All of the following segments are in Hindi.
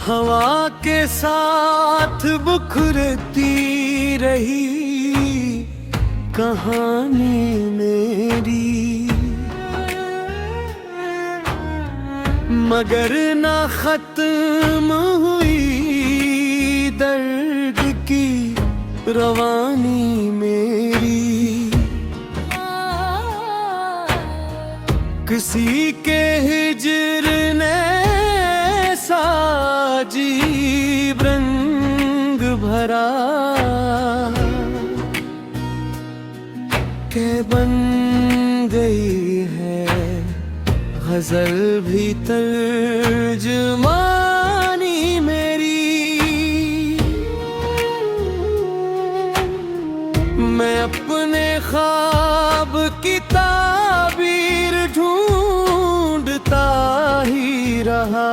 हवा के साथ बुखरती रही कहानी मेरी, मगर ना खत्म हुई दर्द की रवानी मेरी। किसी के हिज्र ने अजीब रंग भरा के बन गई है गजल भी तर्जुमानी मेरी। मैं अपने ख्वाब की ताबीर ढूंढता ही रहा,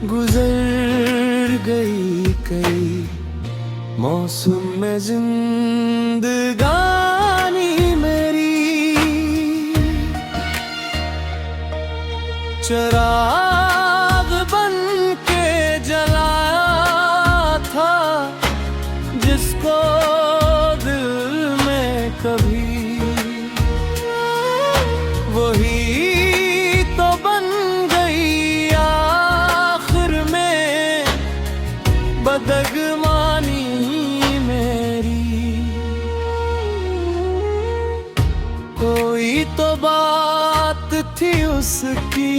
गुजर गई कई मौसम में जिंदगानी मेरी। चिराग बन के जलाया था जिसको दिल में कभी, वही तो बन गई आखिर में बदगमानी मेरी। कोई तो बात थी उसकी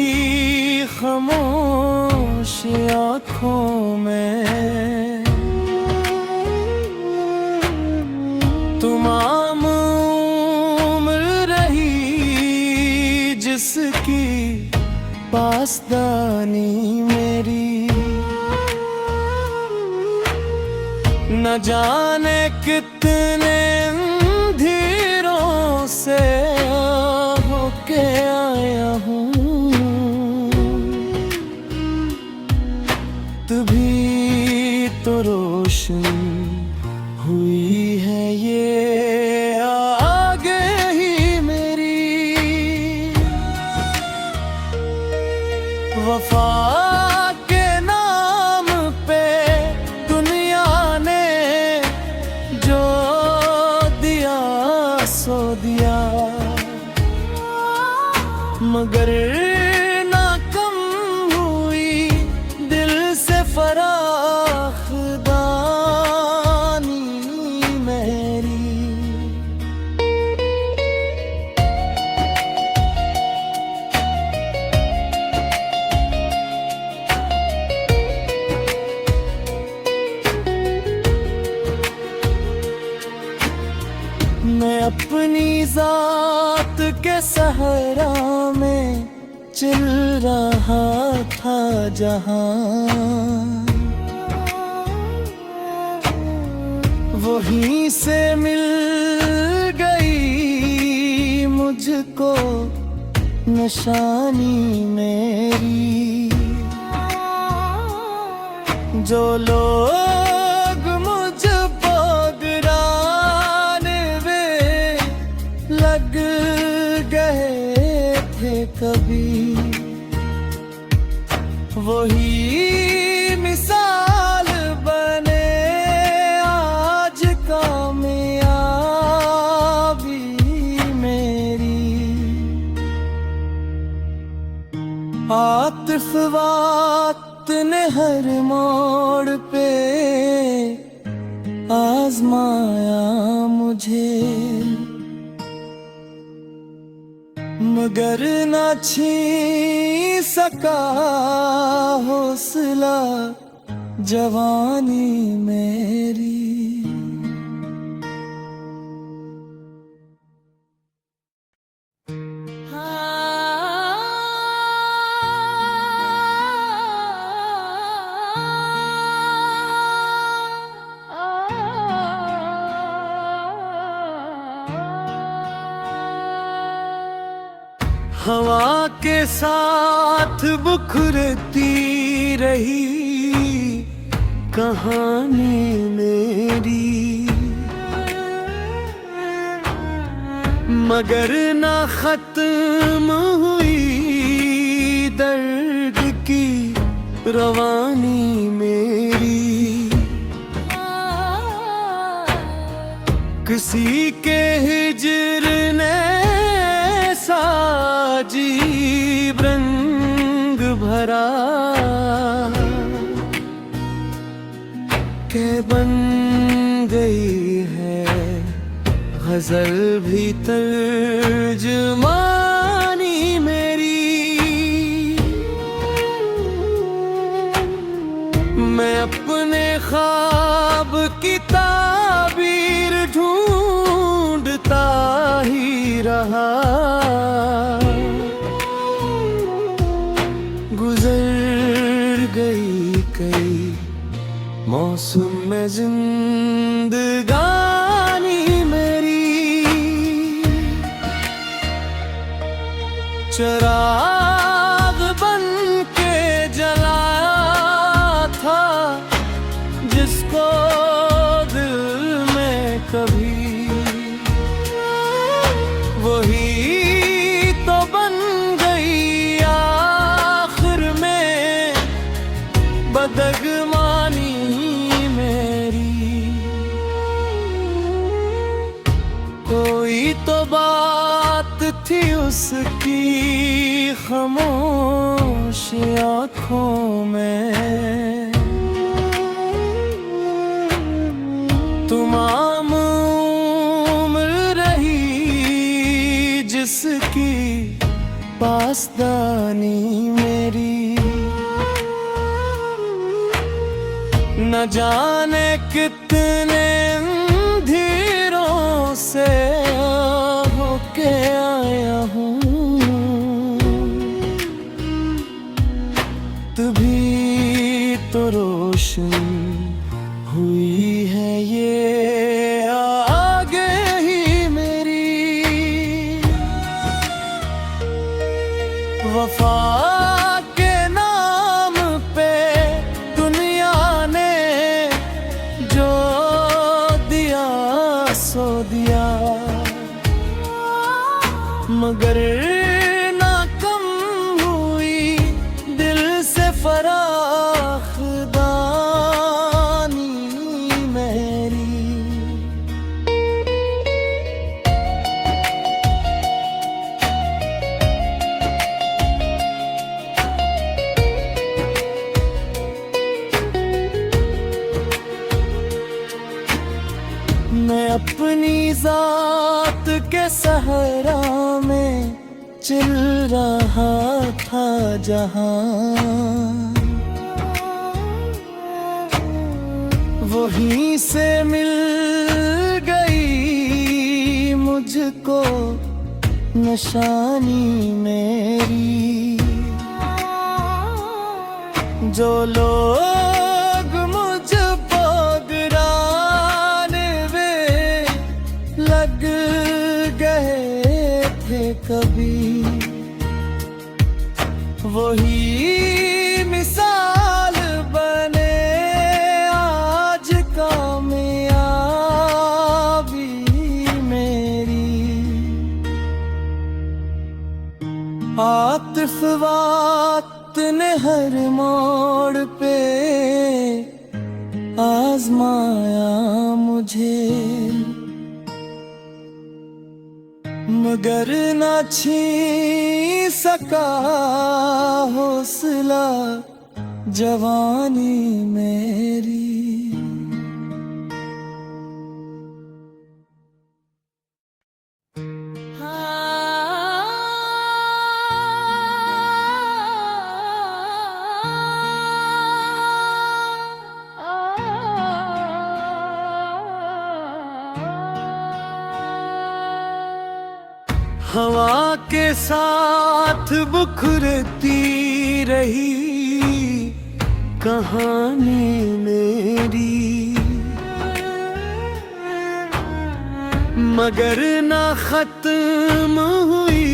खामोश आँखों में, तमाम उम्र रही जिसकी पासदानी मेरी। न जाने कितने अंधेरों से होके आया हूँ, तभी तो रोशन हुई है ये आगे ही मेरी। वफा के नाम पे दुनिया ने जो दिया सो दिया, मगर ना कम हुई दिल से फराखदानी मेरी। मैं अपनी जात के सहरा में चल रहा था जहां, वहीं से मिल गई मुझको निशानी मेरी। जो लोग मुझ लग गए थे कभी, वही मिसाल बने आज कामयाबी मेरी। आतिफ वात ने हर मोड़ पे आजमाया मुझे, मगर न छीन सका हौसला जवानी मेरी। हवा के साथ बुखरती रही कहानी मेरी, मगर ना खत्म हुई रवानी मेरी किसी के हिजर ने साजीब रंग भरा के बन गई है गजल भी तर्जुमानी मेरी। मैं अपने ख्वाब की ताबीर ढूंढता ही रहा, गुजर गई कई मौसम में जिंदगानी मेरी। चिराग बन के जलाया था जिसको दिल में कभी, वही तो बन गई आखिर में बदगमानी मेरी। कोई तो बात थी उसकी खामोश आँखों में, तमाम उम्र रही जिसकी पासदानी मेरी। न जाने कितने अंधेरों से होके आया हूँ, तभी तो रोशन हुई है ये आगे ही मेरी। वफा के नाम पे दुनिया ने जो दिया सो दिया, मगर ना कम हुई दिल से फराखदानी मेरी। मैं अपनी जात के सहरा में चल रहा था जहां, वहीं से मिल गई मुझको निशानी मेरी। जो लोग मुझ गिराने वे लग गए थे कभी, वही मिसाल बने आज कामयाबी मेरी। आतिफ वक्त ने हर मोड़ पे आजमाया मुझे, मगर ना छीन सका हौसला जवानी मेरी। हवा के साथ बुखरती रही कहानी मेरी, मगर ना खत्म हुई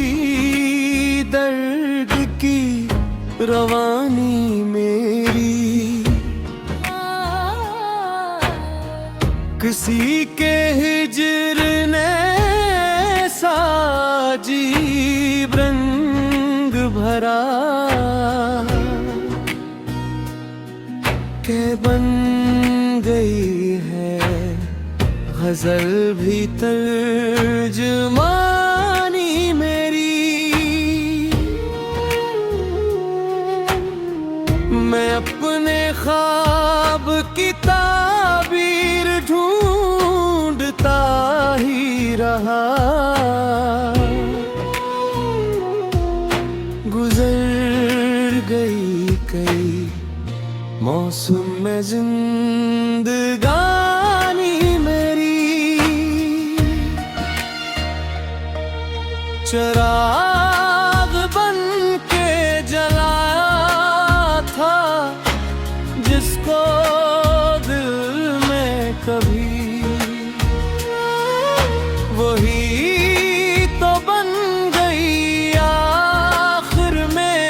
दर्द की रवानी मेरी। किसी के हिजर ने साजीब रंग भरा गजल भी तर्जुमानी मेरी। मैं अपने ख्वाब की ताबीर ढूंढता ही रहा। गुजर गई कई मौसम में जिंदगानी मेरी। चिराग बन के जलाया था जिसको दिल में कभी, वही तो बन गई आखिर में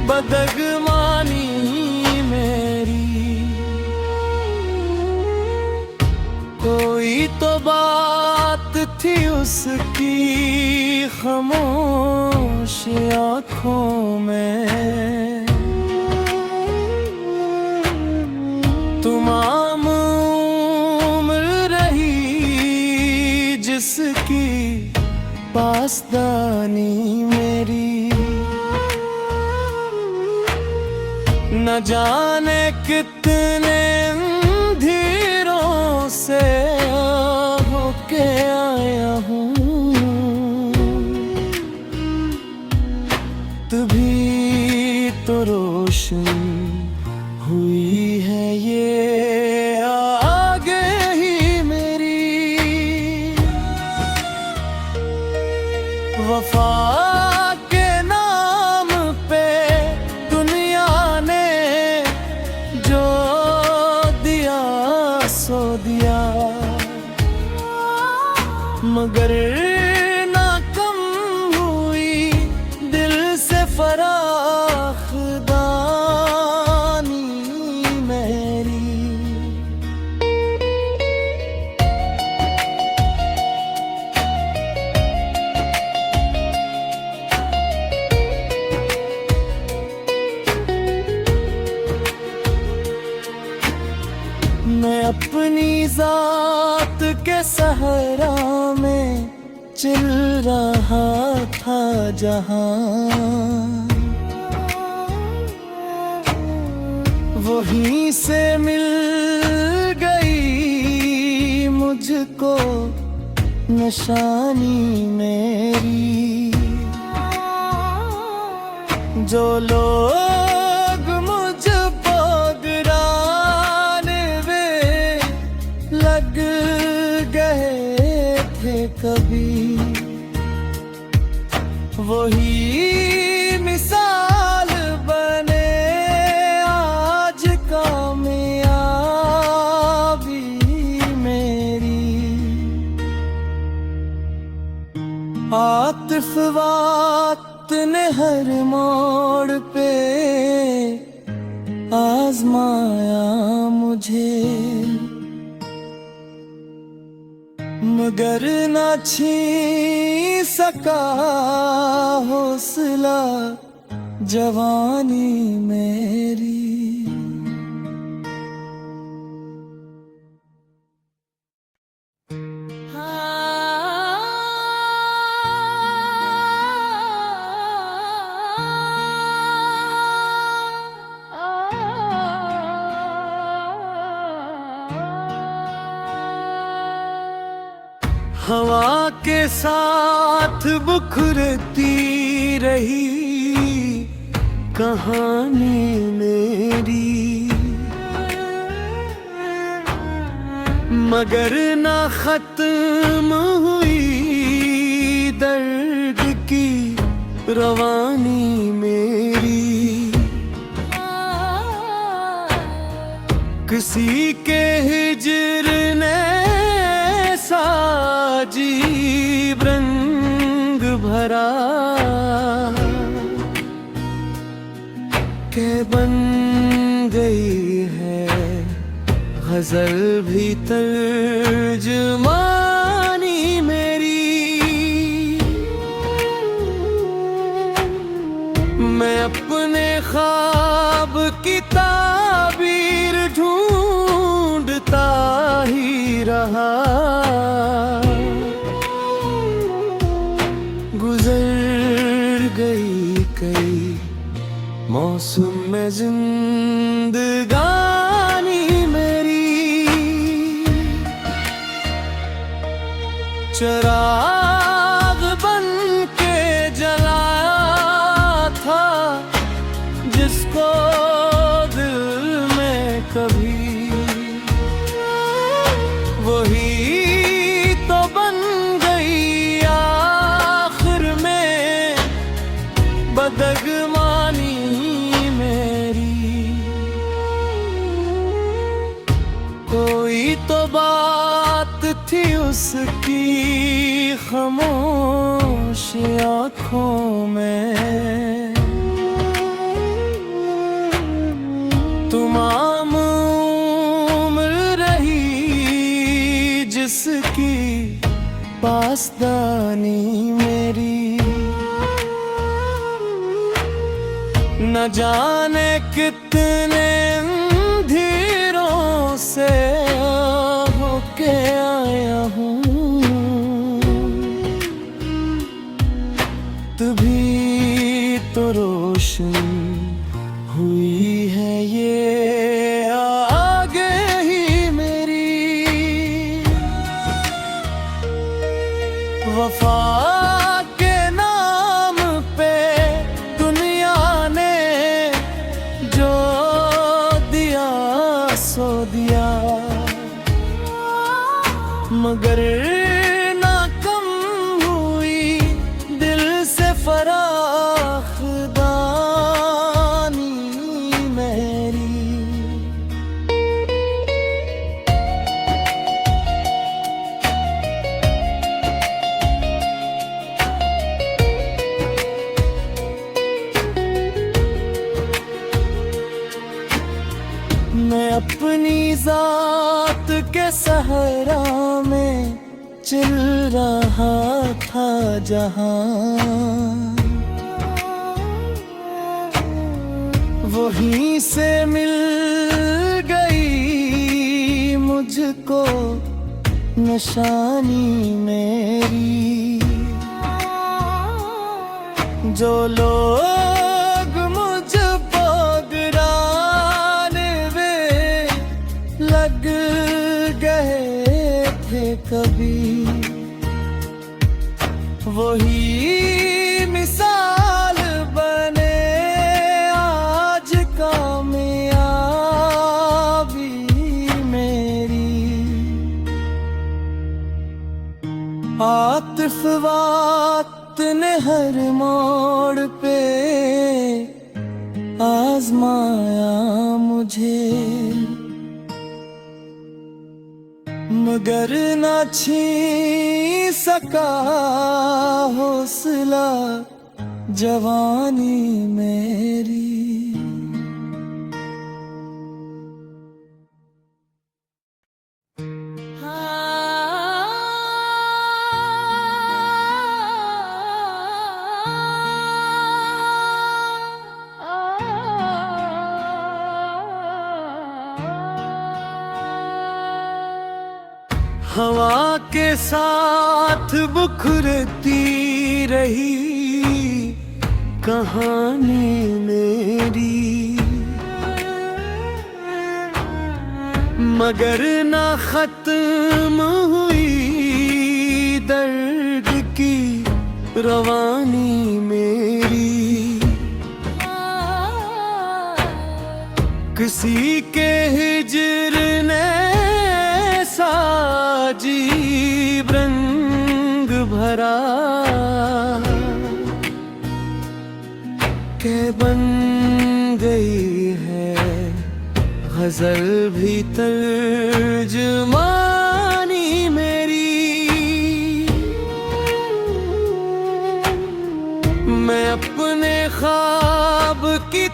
बदगमानी मेरी। कोई तो बात थी उसकी खामोश आँखों में, तमाम उम्र रही जिसकी पासदानी मेरी। न जाने कितने अंधेरों से होके आया हूँ, तभी तो रोशन हुई है ये आगे ही मेरी। वफा के नाम पे दुनिया ने जो दिया सो दिया, मगर ना कम हुई दिल से फराखदानी मेरी। मैं अपनी जात के सहरा में चल रहा था जहां, वहीं से मिल गई मुझको निशानी मेरी। जो लोग मुझ पगराने में लग गए थे कभी, वही मिसाल बने आज कामयाबी मेरी। आतिफ वक्त ने हर मोड़ पे आजमाया मुझे, मगर ना छीन सका हौसला जवानी मेरी। हवा के साथ बुखरती रही कहानी मेरी, मगर ना खत्म हुई दर्द की रवानी मेरी। किसी के हिजर ने अजीब रंग भरा के बन गई है गजल भी तर्जुमानी मेरी। मैं अपने ख्वाब की ताबीर ढूंढता ही रहा। गई कई मौसम में जिंदगानी मेरी। चिराग बन के जलाया था जिसको दिल में कभी, वही तो बन गई आखिर में बदगमानी मेरी। कोई तो बात थी उसकी खामोश आँखों में, तमाम उम्र रही जिसकी पासदानी मेरी। न जाने कितने अंधेरों से होके आया हूँ, तभी तो रोशन हुई है ये आगे ही मेरी। वफा के नाम पे दुनिया ने जो दिया सो दिया, मगर ना कम हुई दिल से फराखदानी मेरी। मैं अपनी जात के सहरा में चल रहा था जहां, वहीं से मिल गई मुझको निशानी मेरी। जो लोग मुझ लग गए थे कभी, वही मिसाल बने आज कामयाबी मेरी। आतिफ वक्त ने हर मोड़ पे आजमाया मुझे, मगर ना छीन सका हौसला जवानी मेरी। हवा के साथ बुखरती रही कहानी मेरी, मगर ना खत्म हुई दर्द की रवानी मेरी। किसी के हिज्र ने अजीब रंग भरा के बन गई है गजल भी तर्जुमानी मेरी। मैं अपने ख्वाब की